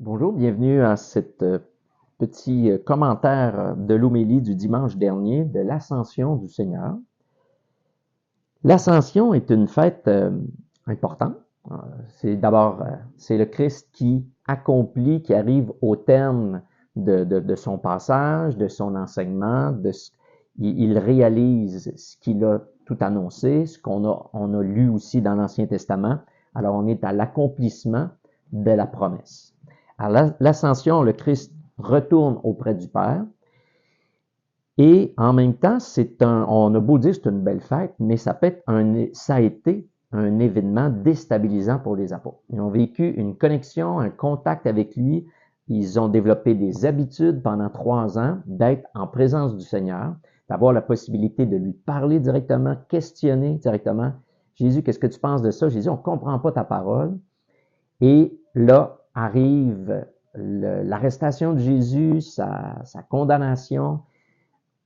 Bonjour, bienvenue à cet petit commentaire de l'homélie du dimanche dernier de l'Ascension du Seigneur. L'Ascension est une fête importante. C'est d'abord, c'est le Christ qui accomplit, qui arrive au terme de son passage, de son enseignement, il réalise ce qu'il a tout annoncé, ce on a lu aussi dans l'Ancien Testament. Alors on est à l'accomplissement de la promesse. À l'ascension, le Christ retourne auprès du Père et en même temps, on a beau dire que c'est une belle fête, mais ça a été un événement déstabilisant pour les apôtres. Ils ont vécu une connexion, un contact avec lui. Ils ont développé des habitudes pendant 3 ans d'être en présence du Seigneur, d'avoir la possibilité de lui parler directement, questionner directement. Jésus, qu'est-ce que tu penses de ça? Jésus, on ne comprend pas ta parole. Et là arrive l'arrestation de Jésus, sa condamnation,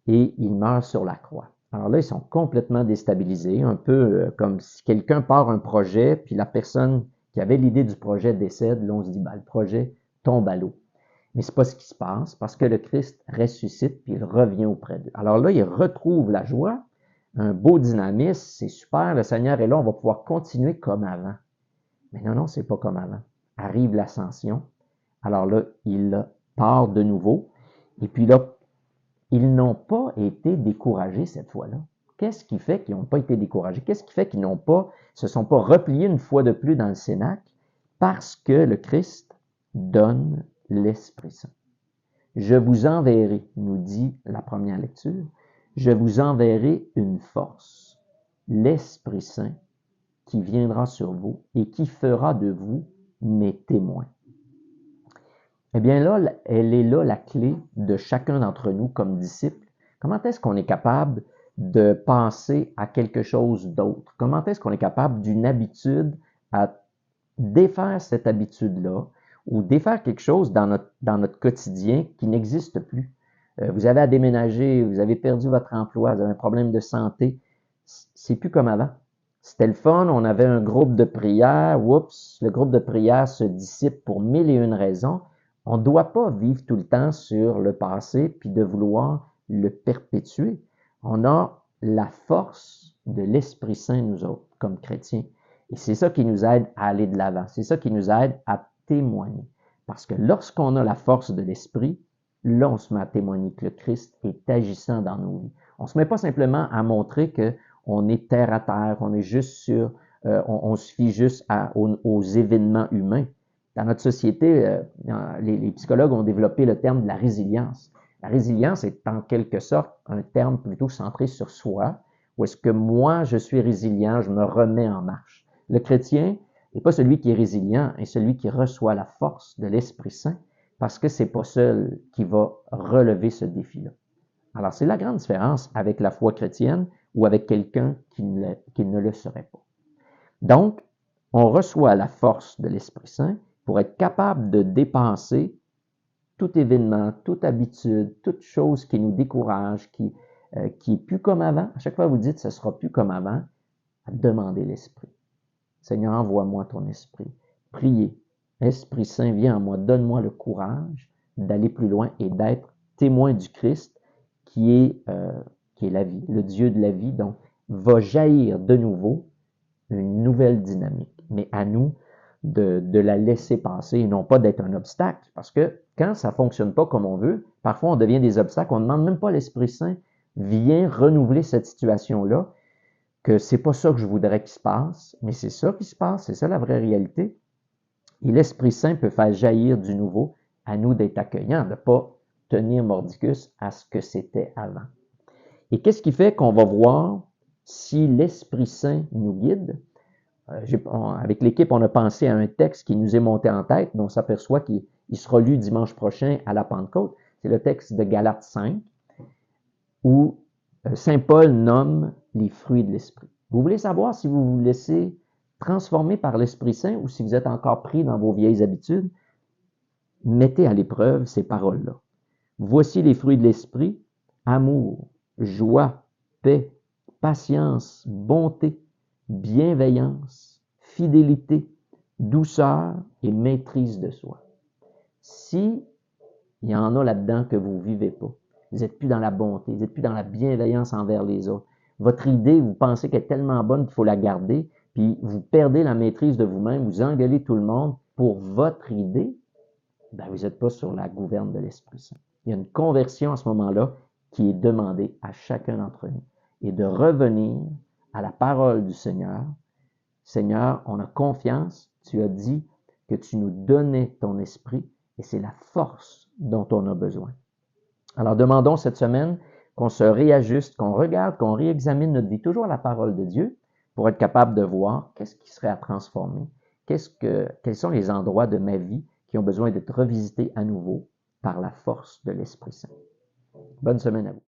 et il meurt sur la croix. Alors là, ils sont complètement déstabilisés, un peu comme si quelqu'un part un projet, puis la personne qui avait l'idée du projet décède. Là, on se dit, le projet tombe à l'eau. Mais c'est pas ce qui se passe, parce que le Christ ressuscite, puis il revient auprès d'eux. Alors là, ils retrouvent la joie, un beau dynamisme, c'est super, le Seigneur est là, on va pouvoir continuer comme avant. Mais non, c'est pas comme avant. Arrive l'ascension. Alors là, il part de nouveau. Et puis là, ils n'ont pas été découragés cette fois-là. Qu'est-ce qui fait qu'ils n'ont pas été découragés? Qu'est-ce qui fait qu'ils se sont pas repliés une fois de plus dans le Cénacle? Parce que le Christ donne l'Esprit Saint. Je vous enverrai, nous dit la première lecture, je vous enverrai une force, l'Esprit Saint, qui viendra sur vous et qui fera de vous mes témoins. Eh bien là, elle est là la clé de chacun d'entre nous comme disciples. Comment est-ce qu'on est capable de penser à quelque chose d'autre? Comment est-ce qu'on est capable d'une habitude à défaire cette habitude-là ou défaire quelque chose dans notre quotidien qui n'existe plus? Vous avez à déménager, vous avez perdu votre emploi, vous avez un problème de santé, c'est plus comme avant. C'était le fun, on avait un groupe de prière, oups, le groupe de prière se dissipe pour mille et une raisons. On ne doit pas vivre tout le temps sur le passé puis de vouloir le perpétuer. On a la force de l'Esprit Saint, nous autres, comme chrétiens. Et c'est ça qui nous aide à aller de l'avant. C'est ça qui nous aide à témoigner. Parce que lorsqu'on a la force de l'Esprit, là, on se met à témoigner que le Christ est agissant dans nos vies. On ne se met pas simplement à montrer qu'on est terre à terre, qu'on est juste on se fie juste aux événements humains. Dans notre société, les psychologues ont développé le terme de la résilience. La résilience est en quelque sorte un terme plutôt centré sur soi, où est-ce que moi, je suis résilient, je me remets en marche. Le chrétien n'est pas celui qui est résilient, est celui qui reçoit la force de l'Esprit Saint, parce que c'est pas seul qui va relever ce défi-là. Alors, c'est la grande différence avec la foi chrétienne ou avec quelqu'un qui ne le serait pas. Donc, on reçoit la force de l'Esprit Saint pour être capable de dépenser tout événement, toute habitude, toute chose qui nous décourage, qui est plus comme avant. À chaque fois que vous dites, ce sera plus comme avant, demandez l'Esprit. Seigneur, envoie-moi ton Esprit. Priez. Esprit Saint, viens en moi, donne-moi le courage d'aller plus loin et d'être témoin du Christ qui est la vie, le Dieu de la vie. Donc, va jaillir de nouveau une nouvelle dynamique. Mais à nous de la laisser passer et non pas d'être un obstacle. Parce que quand ça ne fonctionne pas comme on veut, parfois on devient des obstacles. On ne demande même pas à l'Esprit Saint, viens renouveler cette situation-là, que c'est pas ça que je voudrais qu'il se passe, mais c'est ça qui se passe, c'est ça la vraie réalité. Et l'Esprit Saint peut faire jaillir du nouveau, à nous d'être accueillants, de ne pas tenir mordicus à ce que c'était avant. Et qu'est-ce qui fait qu'on va voir si l'Esprit Saint nous guide? Avec l'équipe, on a pensé à un texte qui nous est monté en tête, dont on s'aperçoit qu'il sera lu dimanche prochain à la Pentecôte. C'est le texte de Galates 5, où Saint Paul nomme les fruits de l'Esprit. Vous voulez savoir si vous vous laissez transformer par l'Esprit Saint ou si vous êtes encore pris dans vos vieilles habitudes? Mettez à l'épreuve ces paroles-là. Voici les fruits de l'Esprit: amour, joie, paix, patience, bonté, bienveillance, fidélité, douceur et maîtrise de soi. Si il y en a là-dedans que vous ne vivez pas, vous n'êtes plus dans la bonté, vous n'êtes plus dans la bienveillance envers les autres, votre idée, vous pensez qu'elle est tellement bonne qu'il faut la garder, puis vous perdez la maîtrise de vous-même, vous engueulez tout le monde pour votre idée, ben vous n'êtes pas sur la gouverne de l'Esprit Saint. Il y a une conversion à ce moment-là qui est demandée à chacun d'entre nous et de revenir à la parole du Seigneur. Seigneur, on a confiance, tu as dit que tu nous donnais ton esprit et c'est la force dont on a besoin. Alors demandons cette semaine qu'on se réajuste, qu'on regarde, qu'on réexamine notre vie, toujours à la parole de Dieu, pour être capable de voir qu'est-ce qui serait à transformer, quels sont les endroits de ma vie qui ont besoin d'être revisités à nouveau par la force de l'Esprit Saint. Bonne semaine à vous.